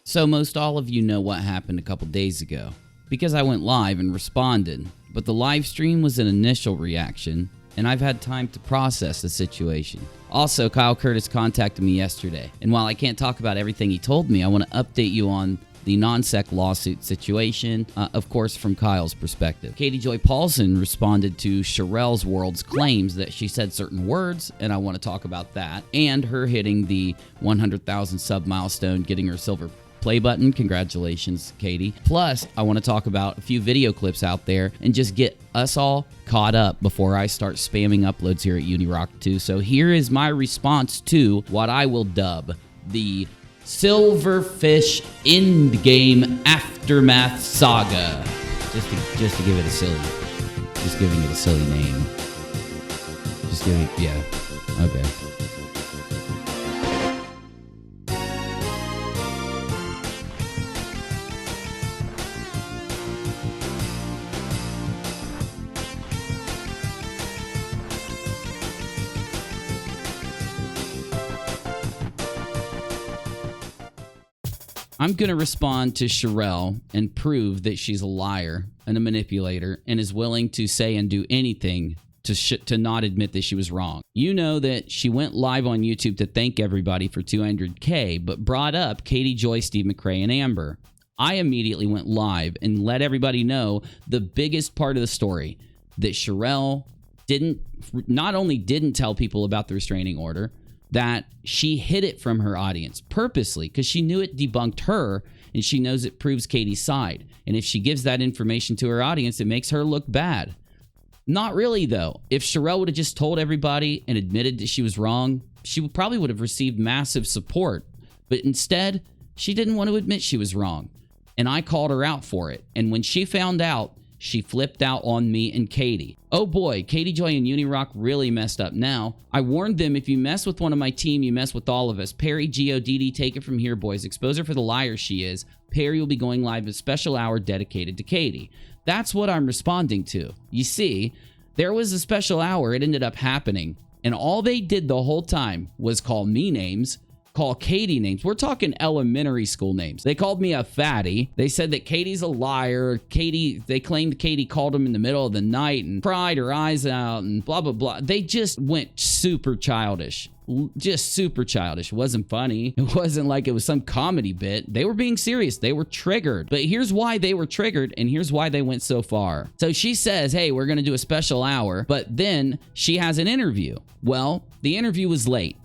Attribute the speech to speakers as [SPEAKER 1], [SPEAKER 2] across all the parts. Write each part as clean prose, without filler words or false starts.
[SPEAKER 1] So most all of you know what happened a couple days ago, because I went live and responded, but the live stream was an initial reaction, and I've had time to process the situation. Also, Kyle Curtis contacted me yesterday, and while I can't talk about everything he told me, I want to update you on the non-sec lawsuit situation, of course from Kyle's perspective. Katie Joy Paulson responded to Sharrells World's claims that she said certain words, and I want to talk about that, and her hitting the 100,000 sub milestone, getting her silver play button. Congratulations, Katie. Plus, I want to talk about a few video clips out there and just get us all caught up before I start spamming uploads here at UNIRocktv. So here is my response to what I will dub the Silverfish Endgame Aftermath Saga. Just to give it a silly, just giving it a silly name. Just giving, yeah, okay. I'm going to respond to Sharrell and prove that she's a liar and a manipulator and is willing to say and do anything to not admit that she was wrong. You know that she went live on YouTube to thank everybody for 200K, but brought up Katie Joy, Steve McRae, and Amber. I immediately went live and let everybody know the biggest part of the story, that Sharrell not only didn't tell people about the restraining order, that she hid it from her audience purposely because she knew it debunked her and she knows it proves Katie's side. And if she gives that information to her audience, it makes her look bad. Not really, though. If Sharrell would have just told everybody and admitted that she was wrong, she probably would have received massive support. But instead, she didn't want to admit she was wrong. And I called her out for it. And when she found out, she flipped out on me and Katie. Oh boy, Katie Joy and Unirock really messed up now. I warned them, if you mess with one of my team, you mess with all of us. Perry, G-O-D-D, take it from here, boys. Expose her for the liar she is. Perry will be going live a special hour dedicated to Katie. That's what I'm responding to. You see, there was a special hour. It ended up happening. And all they did the whole time was call me names, call Katie names. We're talking elementary school names. They called me a fatty. They said that Katie's a liar. They claimed Katie called him in the middle of the night and cried her eyes out and blah, blah, blah. They just went super childish. Just super childish. It wasn't funny. It wasn't like it was some comedy bit. They were being serious. They were triggered. But here's why they were triggered, and here's why they went so far. So she says, hey, we're going to do a special hour, but then she has an interview. Well, the interview was late.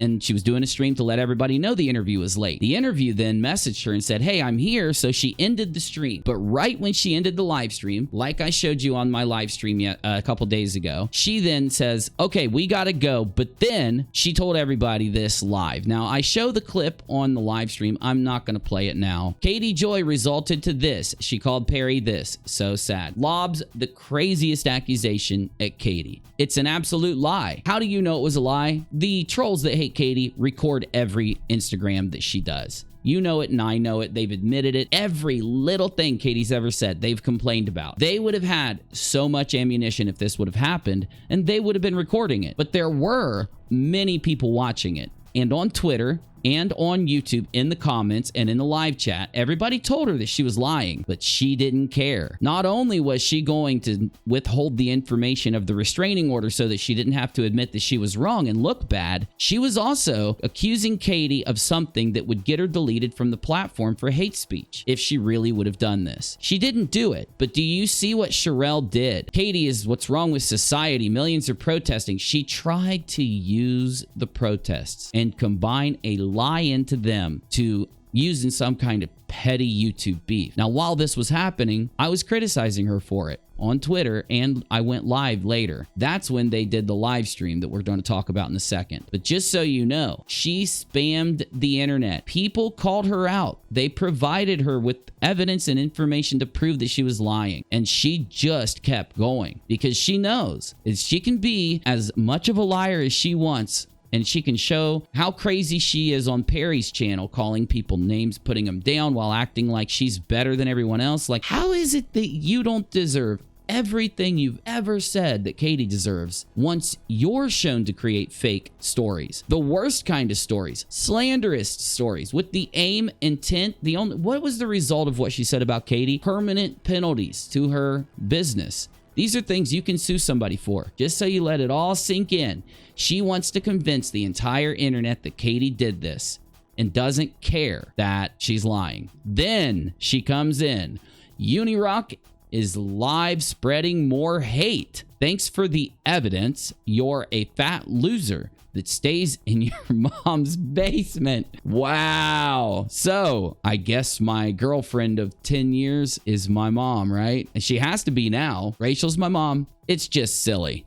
[SPEAKER 1] And she was doing a stream to let everybody know the interview was late. The interview then messaged her and said, hey, I'm here. So she ended the stream. But right when she ended the live stream, like I showed you on my live stream a couple days ago, she then says, okay, we got to go. But then she told everybody this live. Now, I show the clip on the live stream. I'm not going to play it now. Katie Joy resulted to this. She called Perry this. So sad. Lobs the craziest accusation at Katie. It's an absolute lie. How do you know it was a lie? The trolls that hate Katie record every Instagram that she does. You know it and I know it. They've admitted it. Every little thing Katie's ever said, they've complained about. They would have had so much ammunition if this would have happened, and they would have been recording it. But there were many people watching it. And on Twitter and on YouTube, in the comments and in the live chat, everybody told her that she was lying, but she didn't care. Not only was she going to withhold the information of the restraining order so that she didn't have to admit that she was wrong and look bad, she was also accusing Katie of something that would get her deleted from the platform for hate speech if she really would have done this. She didn't do it, but do you see what Sharrell did? Katie is what's wrong with society. Millions are protesting. She tried to use the protests and combine a lie into them to use in some kind of petty YouTube beef. Now, while this was happening, I was criticizing her for it on Twitter, and I went live later. That's when they did the live stream that we're going to talk about in a second. But just so you know, she spammed the internet. People called her out. They provided her with evidence and information to prove that she was lying. And she just kept going because she knows that she can be as much of a liar as she wants. And she can show how crazy she is on Perry's channel, calling people names, putting them down while acting like she's better than everyone else. Like, how is it that you don't deserve everything you've ever said that Katie deserves once you're shown to create fake stories. The worst kind of stories, slanderous stories with the aim, intent, what was the result of what she said about Katie? Permanent penalties to her business. These are things you can sue somebody for, just so you let it all sink in. She wants to convince the entire internet that Katie did this and doesn't care that she's lying. Then she comes in. Unirock is live spreading more hate. Thanks for the evidence. You're a fat loser that stays in your mom's basement. Wow. So I guess my girlfriend of 10 years is my mom, right? And she has to be now. Rachel's my mom. It's just silly.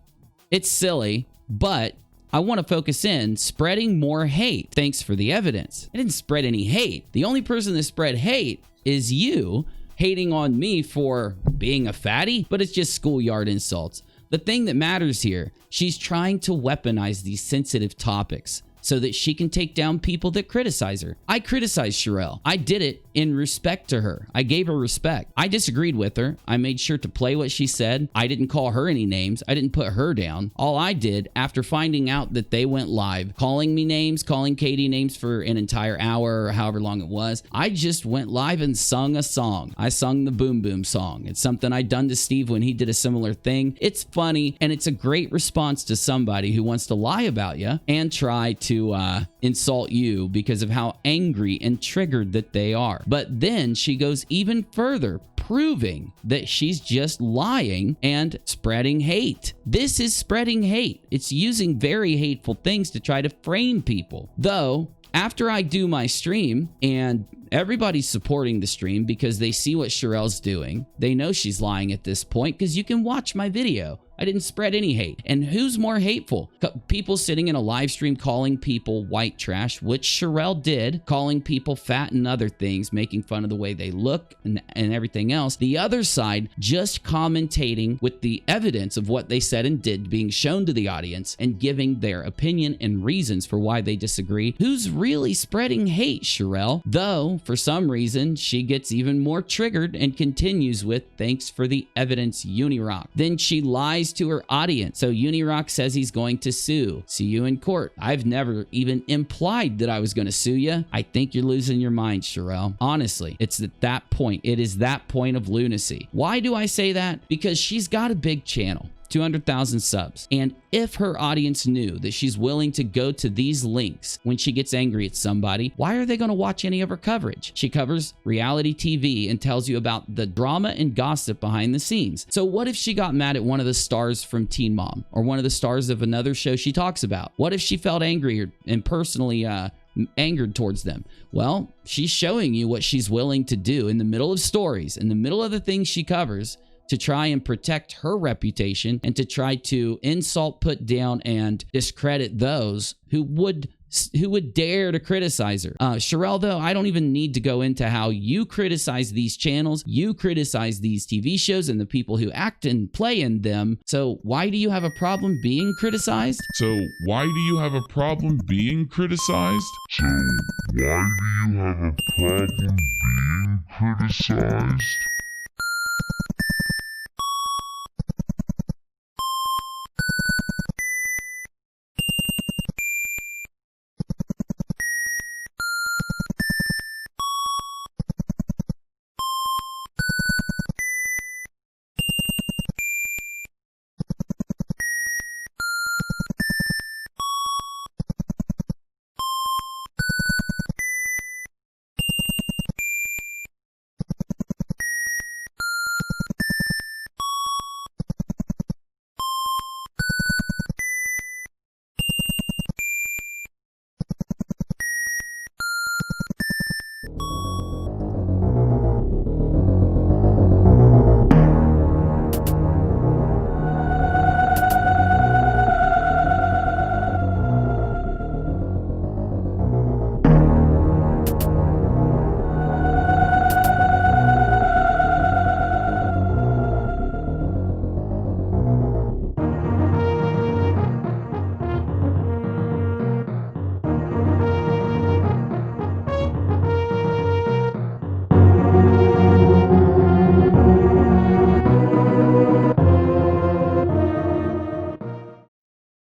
[SPEAKER 1] It's silly, but I want to focus in spreading more hate. Thanks for the evidence. I didn't spread any hate. The only person that spread hate is you, hating on me for being a fatty, but it's just schoolyard insults. The thing that matters here, she's trying to weaponize these sensitive topics so that she can take down people that criticize her. I criticized Sharrell. I did it in respect to her. I gave her respect. I disagreed with her. I made sure to play what she said. I didn't call her any names. I didn't put her down. All I did after finding out that they went live, calling me names, calling Katie names for an entire hour or however long it was, I just went live and sung a song. I sung the Boom Boom song. It's something I'd done to Steve when he did a similar thing. It's funny, and it's a great response to somebody who wants to lie about you and try to insult you because of how angry and triggered that they are. But then she goes even further, proving that she's just lying and spreading hate. This is spreading hate. It's using very hateful things to try to frame people. Though, after I do my stream and everybody's supporting the stream because they see what Sharrell's doing, they know she's lying at this point because you can watch my video. I didn't spread any hate. And who's more hateful? People sitting in a live stream calling people white trash, which Sharrell did, calling people fat and other things, making fun of the way they look and everything else. The other side just commentating with the evidence of what they said and did being shown to the audience and giving their opinion and reasons for why they disagree. Who's really spreading hate, Sharrell? Though, for some reason, she gets even more triggered and continues with, thanks for the evidence, Unirock. Then she lies to her audience. So Unirock says he's going to sue. See you in court. I've never even implied that I was going to sue you. I think you're losing your mind, Sharrell. Honestly, it's at that point. It is that point of lunacy. Why do I say that? Because she's got a big channel. 200,000 subs. And if her audience knew that she's willing to go to these links when she gets angry at somebody, why are they going to watch any of her coverage? She covers reality TV and tells you about the drama and gossip behind the scenes. So what if she got mad at one of the stars from Teen Mom or one of the stars of another show she talks about? What if she felt angry and personally angered towards them? Well, she's showing you what she's willing to do in the middle of stories, in the middle of the things she covers, to try and protect her reputation and to try to insult, put down, and discredit those who would dare to criticize her. Sharrell, though, I don't even need to go into how you criticize these channels, you criticize these TV shows and the people who act and play in them. So why do you have a problem being criticized?
[SPEAKER 2] So why do you have a problem being criticized? So why do you have a problem being criticized?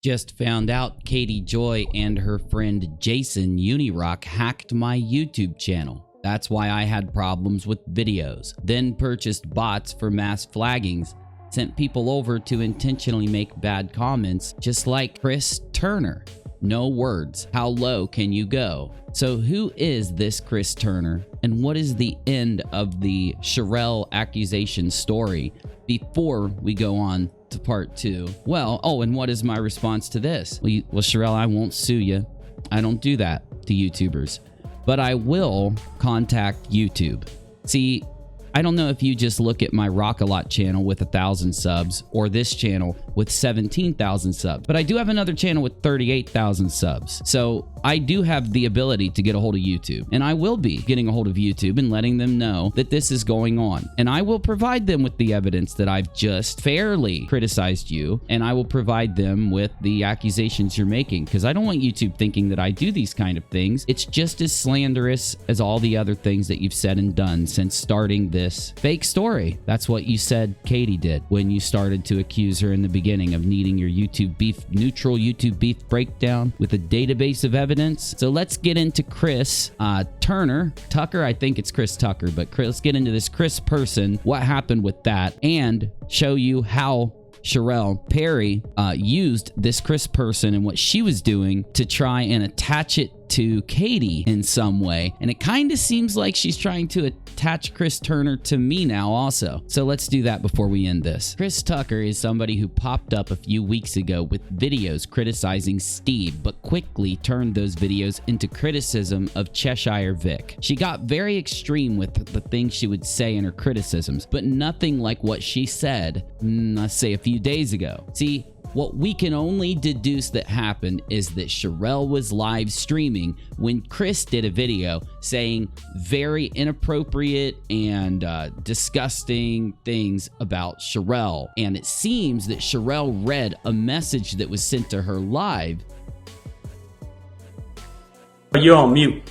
[SPEAKER 1] Just found out Katie Joy and her friend Jason Unirock hacked my YouTube channel. That's why I had problems with videos. Then purchased bots for mass flaggings, sent people over to intentionally make bad comments, just like Chris Turner. No words. How low can you go? So who is this Chris Turner, and what is the end of the Sharrell accusation story before we go on to part 2? Well, and what is my response to this? Well, Sharrell, I won't sue you. I don't do that to YouTubers, but I will contact YouTube. See, I don't know if you just look at my Rock-A-Lot channel with 1,000 subs or this channel with 17,000 subs, but I do have another channel with 38,000 subs. So I do have the ability to get a hold of YouTube, and I will be getting a hold of YouTube and letting them know that this is going on. And I will provide them with the evidence that I've just fairly criticized you, and I will provide them with the accusations you're making, because I don't want YouTube thinking that I do these kind of things. It's just as slanderous as all the other things that you've said and done since starting this fake story. That's what you said Katie did when you started to accuse her in the beginning of needing your neutral YouTube beef breakdown with a database of evidence. So let's get into Chris Tucker. I think it's Chris Tucker, but let's get into this Chris person, what happened with that, and show you how Sharrell Perry used this Chris person and what she was doing to try and attach it to Katie in some way. And it kind of seems like she's trying to attach Chris Turner to me now also. So let's do that before we end this. Chris Tucker is somebody who popped up a few weeks ago with videos criticizing Steve, but quickly turned those videos into criticism of Cheshire Vic. She got very extreme with the things she would say in her criticisms, but nothing like what she said, let's say a few days ago. See, what we can only deduce that happened is that Sharrell was live streaming when Chris did a video saying very inappropriate and disgusting things about Sharrell. And it seems that Sharrell read a message that was sent to her live.
[SPEAKER 3] You're on mute.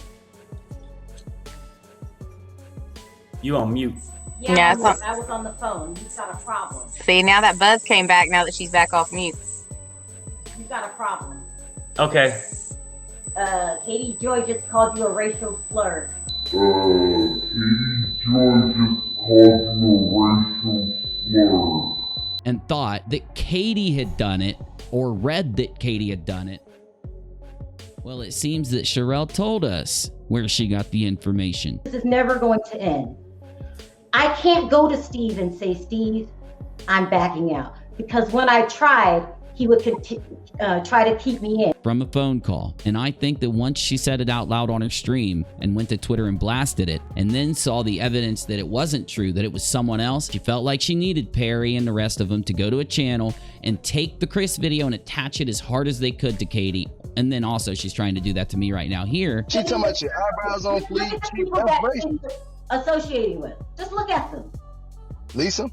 [SPEAKER 3] You on mute.
[SPEAKER 4] Yeah, I was on the phone. You've got a problem. See, now that buzz came back now that she's back off mute.
[SPEAKER 5] You've got a problem.
[SPEAKER 3] Okay.
[SPEAKER 5] Katie Joy just called you a racial slur.
[SPEAKER 2] Katie Joy just called you a racial slur.
[SPEAKER 1] And thought that Katie had done it, or read that Katie had done it. Well, it seems that Sharrell told us where she got the information.
[SPEAKER 5] This is never going to end. I can't go to Steve and say, Steve, I'm backing out. Because when I tried, he would try to keep me in.
[SPEAKER 1] From a phone call. And I think that once she said it out loud on her stream and went to Twitter and blasted it, and then saw the evidence that it wasn't true, that it was someone else, she felt like she needed Perry and the rest of them to go to a channel and take the Chris video and attach it as hard as they could to Katie. And then also she's trying to do that to me right now here.
[SPEAKER 6] She talking about your eyebrows on fleek.
[SPEAKER 5] Look at the people that you're associating with. Just look at them. Lisa,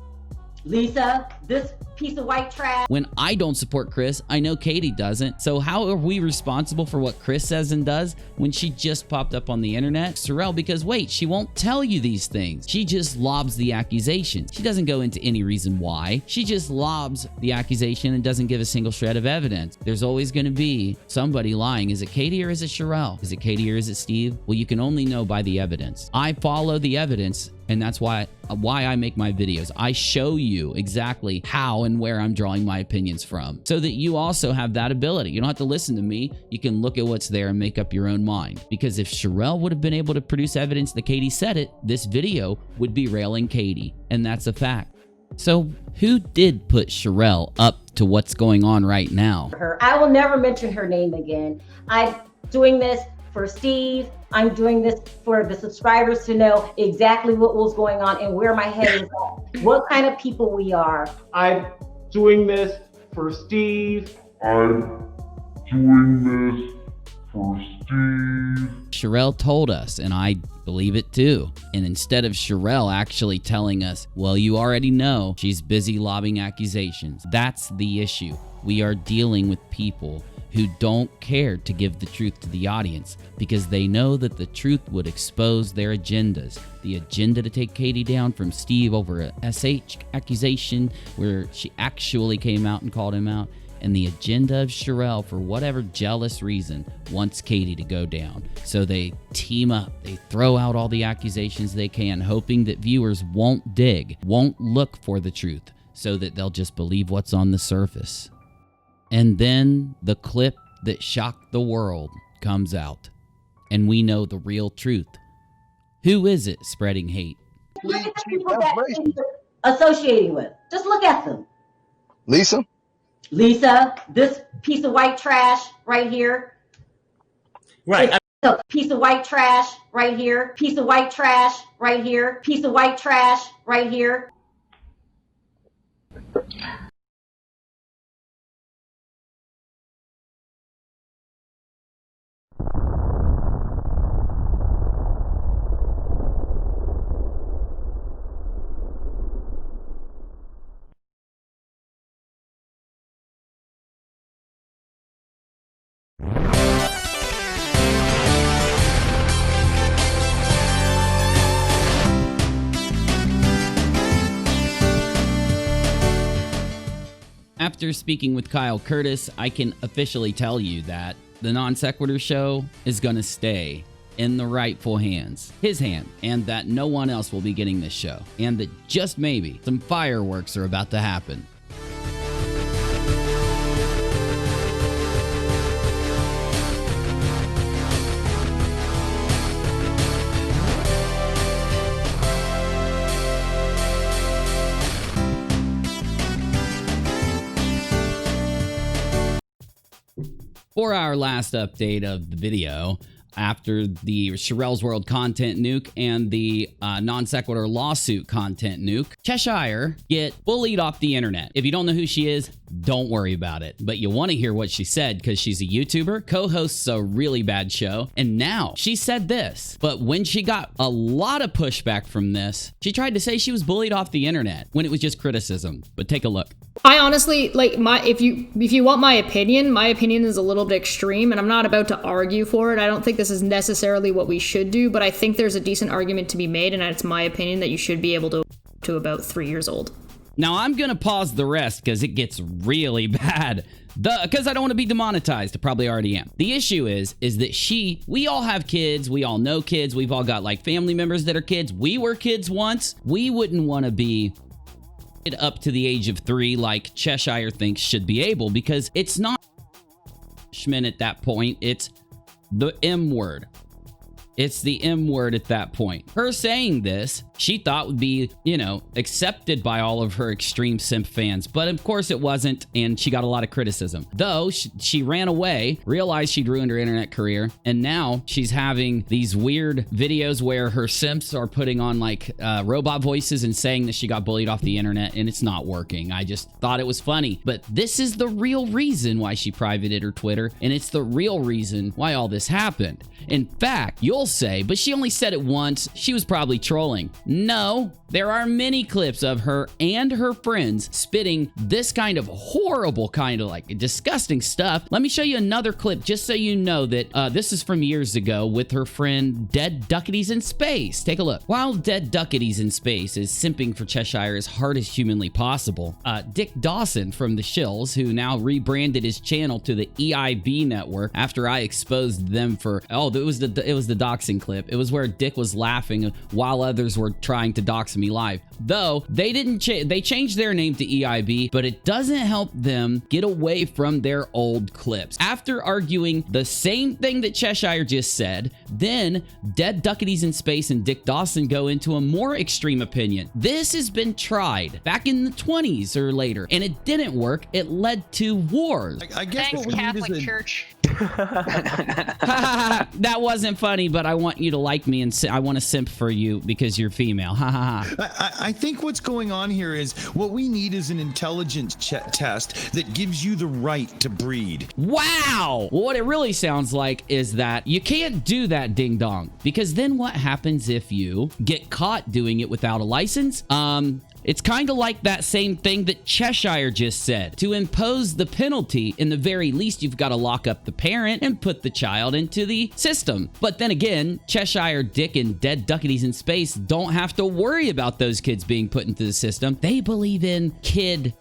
[SPEAKER 5] this piece of white trash.
[SPEAKER 1] When I don't support Chris, I know Katie doesn't. So how are we responsible for what Chris says and does when she just popped up on the internet? Sharrell, because wait, she won't tell you these things. She just lobs the accusation. She doesn't go into any reason why. She just lobs the accusation and doesn't give a single shred of evidence. There's always going to be somebody lying. Is it Katie or is it Sharrell? Is it Katie or is it Steve? Well, you can only know by the evidence. I follow the evidence. And that's why I make my videos. I show you exactly how and where I'm drawing my opinions from, so that you also have that ability. You don't have to listen to me. You can look at what's there and make up your own mind. Because if Sharrell would have been able to produce evidence that Katie said it, this video would be railing Katie. And that's a fact. So who did put Sharrell up to what's going on right now?
[SPEAKER 5] I will never mention her name again. I'm doing this for Steve. I'm doing this for the subscribers to know exactly what was going on and where my head is at, what kind of people we are.
[SPEAKER 7] I'm doing this for Steve.
[SPEAKER 2] I'm doing this for Steve.
[SPEAKER 1] Sharrell told us, and I believe it too. And instead of Sharrell actually telling us, well, you already know, she's busy lobbing accusations. That's the issue. We are dealing with people who don't care to give the truth to the audience because they know that the truth would expose their agendas. The agenda to take Katie down from Steve over a SH accusation where she actually came out and called him out, and the agenda of Sharrell, for whatever jealous reason, wants Katie to go down. So they team up. They throw out all the accusations they can, hoping that viewers won't dig, won't look for the truth, so that they'll just believe what's on the surface. And then the clip that shocked the world comes out, and we know the real truth. Who is it spreading hate?
[SPEAKER 5] Look at the people that you're associating with. Just look at them.
[SPEAKER 6] Lisa,
[SPEAKER 5] this piece of white trash right here.
[SPEAKER 3] Right.
[SPEAKER 5] A piece of white trash right here. Piece of white trash right here. Piece of white trash right here.
[SPEAKER 1] After speaking with Kyle Curtis, I can officially tell you that the Non-Sequitur show is going to stay in the rightful hands, his hand, and that no one else will be getting this show, and that just maybe some fireworks are about to happen. For our last update of the video, after the Sharrells World content nuke and the Non-Sequitur lawsuit content nuke, Cheshire get bullied off the internet. If you don't know who she is, don't worry about it. But you want to hear what she said because she's a YouTuber, co-hosts a really bad show, and now she said this. But when she got a lot of pushback from this, she tried to say she was bullied off the internet when it was just criticism. But take a look.
[SPEAKER 8] I honestly, like, if you want my opinion is a little bit extreme, and I'm not about to argue for it. I don't think this is necessarily what we should do, but I think there's a decent argument to be made, and it's my opinion that you should be able to about 3 years old.
[SPEAKER 1] Now, I'm going to pause the rest because it gets really bad. Because I don't want to be demonetized. I probably already am. The issue is that we all have kids. We all know kids. We've all got, like, family members that are kids. We were kids once. We wouldn't want to be up to the age of 3 like Cheshire thinks should be able, because it's not at that point. It's the M word. It's the M word at that point. Her saying this, she thought would be, accepted by all of her extreme simp fans. But of course it wasn't, and she got a lot of criticism. Though she ran away, realized she'd ruined her internet career, and now she's having these weird videos where her simps are putting on like robot voices and saying that she got bullied off the internet, and it's not working. I just thought it was funny. But this is the real reason why she privated her Twitter, and it's the real reason why all this happened. In fact, you'll say, but she only said it once, she was probably trolling. No, there are many clips of her and her friends spitting this kind of horrible, kind of like disgusting stuff. Let me show you another clip just so you know that this is from years ago with her friend Dead Duckities in Space. Take a look. While Dead Duckities in Space is simping for Cheshire as hard as humanly possible, Dick Dawson from the Sharrells, who now rebranded his channel to the EIB network after I exposed them for, it was the doxing clip. It was where Dick was laughing while others were trying to dox me live. Though they didn't they changed their name to EIB, but it doesn't help them get away from their old clips. After arguing the same thing that Cheshire just said, then Dead Duckities in Space and Dick Dawson go into a more extreme opinion. This has been tried back in the 20s or later, and it didn't work. It led to wars.
[SPEAKER 9] I guess
[SPEAKER 10] Thanks,
[SPEAKER 9] what we
[SPEAKER 10] Catholic
[SPEAKER 9] need is
[SPEAKER 10] Church.
[SPEAKER 1] That wasn't funny, but I want you to like me, and I want to simp for you because you're female.
[SPEAKER 9] I think what's going on here is what we need is an intelligence test that gives you the right to breed.
[SPEAKER 1] Wow! Well, what it really sounds like is that you can't do that ding dong, because then what happens if you get caught doing it without a license? It's kind of like that same thing that Cheshire just said. To impose the penalty, in the very least, you've got to lock up the parent and put the child into the system. But then again, Cheshire, Dick, and Dead Duckities in Space don't have to worry about those kids being put into the system. They believe in kid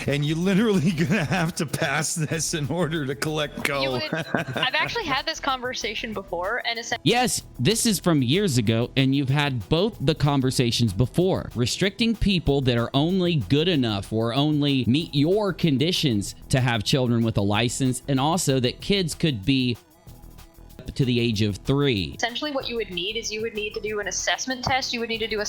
[SPEAKER 9] and you're literally gonna have to pass this in order to collect go.
[SPEAKER 8] I've actually had this conversation before, and
[SPEAKER 1] yes, this is from years ago, and you've had both the conversations before. Restricting people that are only good enough or only meet your conditions to have children with a license, and also that kids could be to the age of 3.
[SPEAKER 8] Essentially what you would need is you would need to do an assessment test. You would need to do a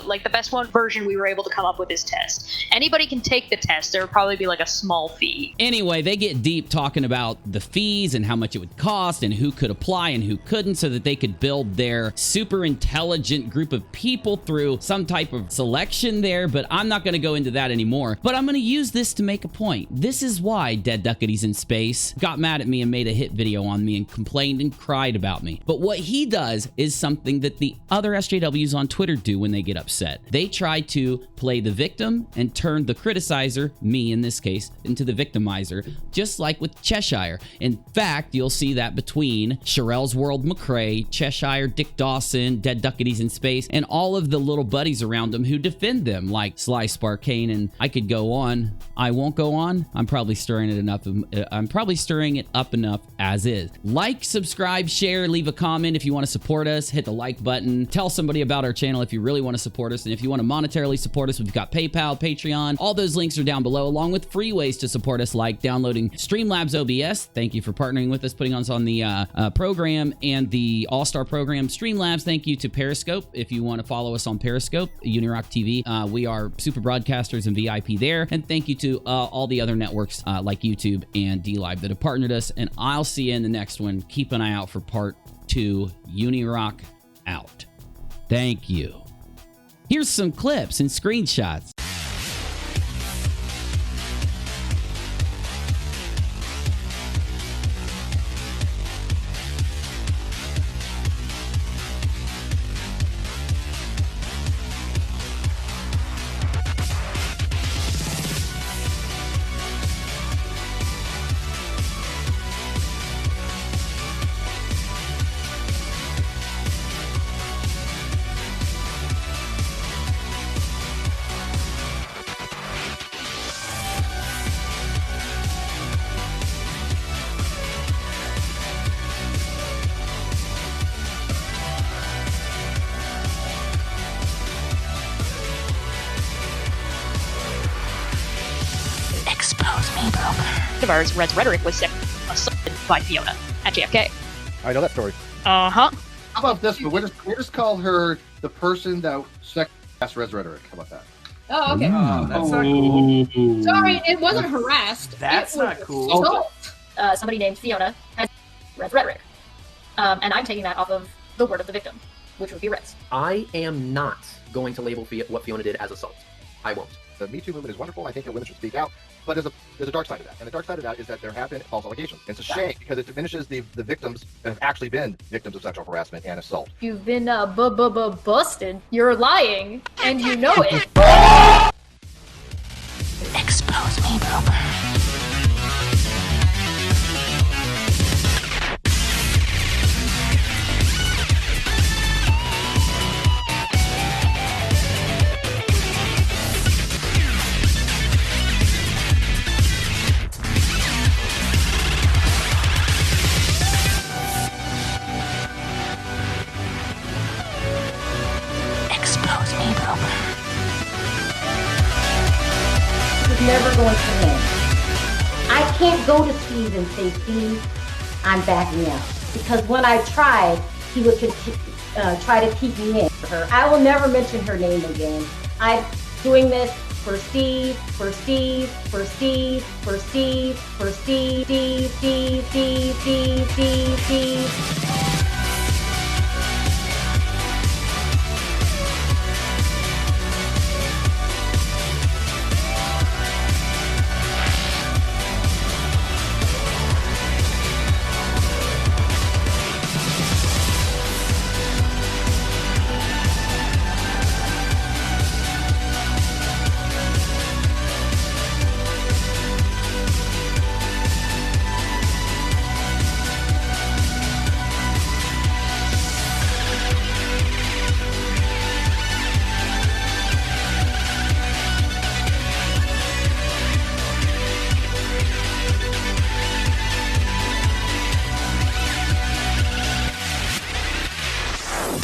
[SPEAKER 8] like the best one version we were able to come up with is test. Anybody can take the test. There would probably be like a small fee.
[SPEAKER 1] Anyway, they get deep talking about the fees and how much it would cost and who could apply and who couldn't, so that they could build their super intelligent group of people through some type of selection there, but I'm not going to go into that anymore. But I'm going to use this to make a point. This is why Dead Duckities in Space got mad at me and made a hit video on me and complained and cried about me. But what he does is something that the other SJWs on Twitter do when they get upset. They try to play the victim and turn the criticizer, me in this case, into the victimizer, just like with Cheshire. In fact, you'll see that between Sharrells World McCrae, Cheshire, Dick Dawson, Dead Duckities in Space, and all of the little buddies around them who defend them, like Sly Sparkane, and I could go on. I won't go on. I'm probably stirring it up enough as is. Like, subscribe, share, leave a comment if you want to support us. Hit the like button. Tell somebody about our channel if you really want to support us. And if you want to monetarily support us, we've got PayPal, Patreon. All those links are down below, along with free ways to support us, like downloading Streamlabs OBS. Thank you for partnering with us, putting us on the program and the All-Star program, Streamlabs. Thank you to Periscope. If you want to follow us on Periscope, UNIRocktv, we are super broadcasters and VIP there. And thank you to all the other networks like YouTube and DLive that have partnered us. And I'll see you in the next one. Keep an eye out for part 2, Unirock out. Thank you. Here's some clips and screenshots.
[SPEAKER 8] Ours, Red's rhetoric was assaulted by Fiona at JFK.
[SPEAKER 6] I know that story.
[SPEAKER 8] Uh-huh.
[SPEAKER 6] How about this? But we'll just call her the person that asked Red's rhetoric. How about that?
[SPEAKER 8] Oh, okay.
[SPEAKER 3] That's not cool.
[SPEAKER 8] Sorry, it wasn't harassed.
[SPEAKER 3] That's not cool.
[SPEAKER 8] Somebody named Fiona has Red's rhetoric. And I'm taking that off of the word of the victim, which would be Red's.
[SPEAKER 10] I am not going to label what Fiona did as assault. I won't.
[SPEAKER 6] The Me Too movement is wonderful. I think that women should speak out. But there's a dark side to that. And the dark side of that is that there have been false allegations. It's a shame because it diminishes the victims that have actually been victims of sexual harassment and assault.
[SPEAKER 8] You've been busted. You're lying, and you know it. Expose me, Broker.
[SPEAKER 5] Never going to win. I can't go to Steve and say, Steve, I'm backing out. Because when I tried, he would try to keep me in. I will never mention her name again. I'm doing this for Steve, for Steve, for Steve, for Steve, for Steve, Steve, Steve, Steve, Steve, Steve, Steve.